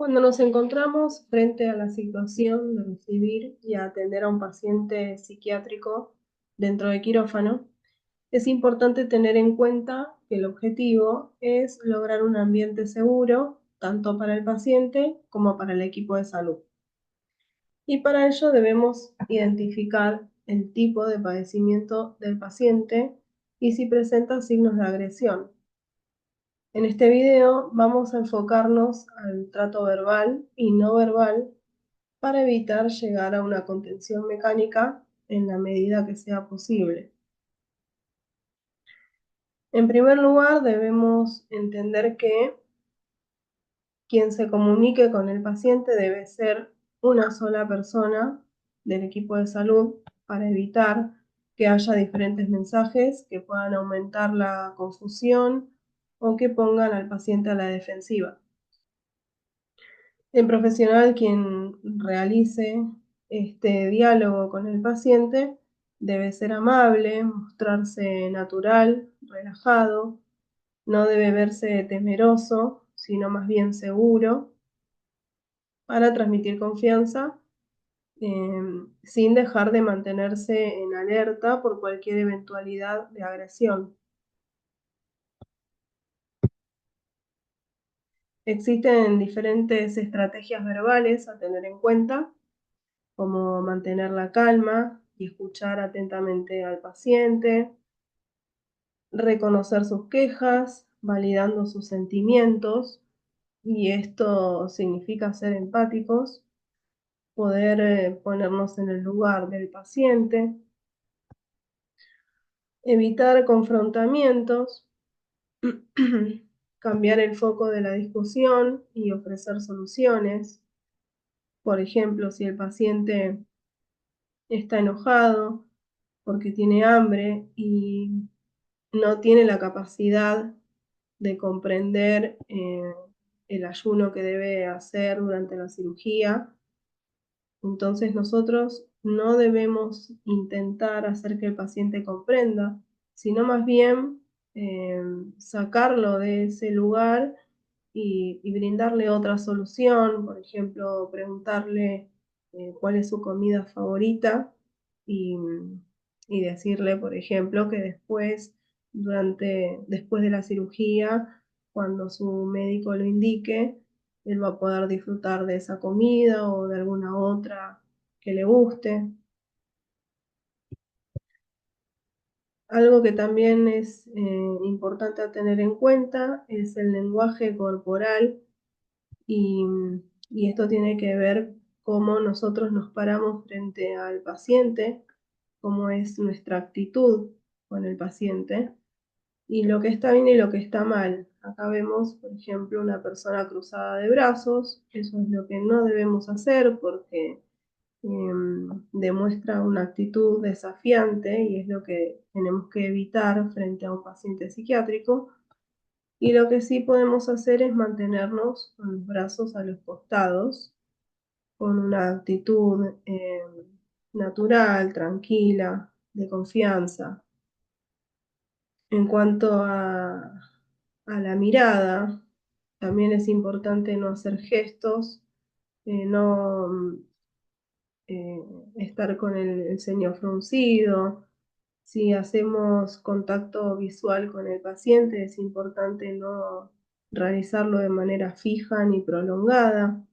Cuando nos encontramos frente a la situación de recibir y atender a un paciente psiquiátrico dentro de quirófano, es importante tener en cuenta que el objetivo es lograr un ambiente seguro, tanto para el paciente como para el equipo de salud. Y para ello debemos identificar el tipo de padecimiento del paciente y si presenta signos de agresión. En este video vamos a enfocarnos al trato verbal y no verbal para evitar llegar a una contención mecánica en la medida que sea posible. En primer lugar, debemos entender que quien se comunique con el paciente debe ser una sola persona del equipo de salud para evitar que haya diferentes mensajes que puedan aumentar la confusión o que pongan al paciente a la defensiva. El profesional quien realice este diálogo con el paciente debe ser amable, mostrarse natural, relajado, no debe verse temeroso, sino más bien seguro, para transmitir confianza, sin dejar de mantenerse en alerta por cualquier eventualidad de agresión. Existen diferentes estrategias verbales a tener en cuenta, como mantener la calma y escuchar atentamente al paciente, reconocer sus quejas, validando sus sentimientos, y esto significa ser empáticos, poder ponernos en el lugar del paciente, evitar confrontamientos, cambiar el foco de la discusión y ofrecer soluciones. Por ejemplo, si el paciente está enojado porque tiene hambre y no tiene la capacidad de comprender el ayuno que debe hacer durante la cirugía. Entonces nosotros no debemos intentar hacer que el paciente comprenda, sino más bien sacarlo de ese lugar y brindarle otra solución, por ejemplo, preguntarle cuál es su comida favorita y, y decirle, por ejemplo, que después de la cirugía, cuando su médico lo indique, él va a poder disfrutar de esa comida o de alguna otra que le guste. Algo que también es importante a tener en cuenta es el lenguaje corporal y, y esto tiene que ver cómo nosotros nos paramos frente al paciente, cómo es nuestra actitud con el paciente y lo que está bien y lo que está mal. Acá vemos, por ejemplo, una persona cruzada de brazos. Eso es lo que no debemos hacer porque demuestra una actitud desafiante y es lo que tenemos que evitar frente a un paciente psiquiátrico. Y lo que sí podemos hacer es mantenernos con los brazos a los costados, con una actitud natural, tranquila, de confianza. En cuanto a la mirada, también es importante no hacer gestos, no eh, estar con el ceño fruncido. Si hacemos contacto visual con el paciente, es importante no realizarlo de manera fija ni prolongada.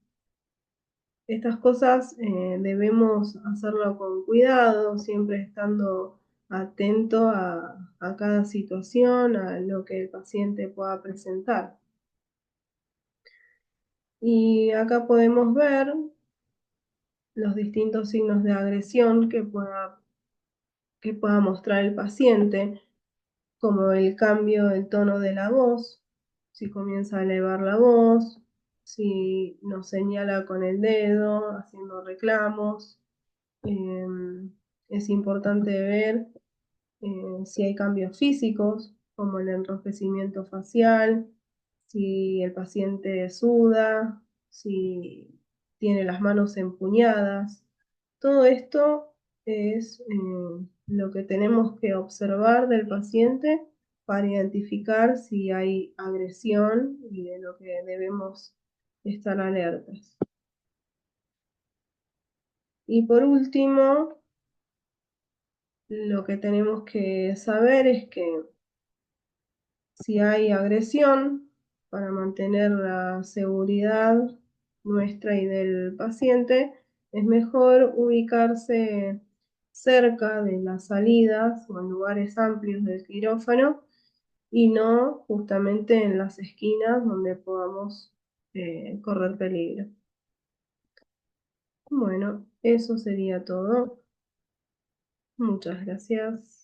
Estas cosas debemos hacerlo con cuidado, siempre estando atento a cada situación, a lo que el paciente pueda presentar. Y acá podemos ver los distintos signos de agresión que pueda mostrar el paciente, como el cambio del tono de la voz, si comienza a elevar la voz, si nos señala con el dedo, haciendo reclamos. Es importante ver si hay cambios físicos, como el enrojecimiento facial, si el paciente suda, si tiene las manos empuñadas. Todo esto es lo que tenemos que observar del paciente para identificar si hay agresión y de lo que debemos estar alertas. Y por último, lo que tenemos que saber es que si hay agresión, para mantener la seguridad nuestra y del paciente, es mejor ubicarse cerca de las salidas o en lugares amplios del quirófano y no justamente en las esquinas donde podamos correr peligro. Bueno, eso sería todo. Muchas gracias.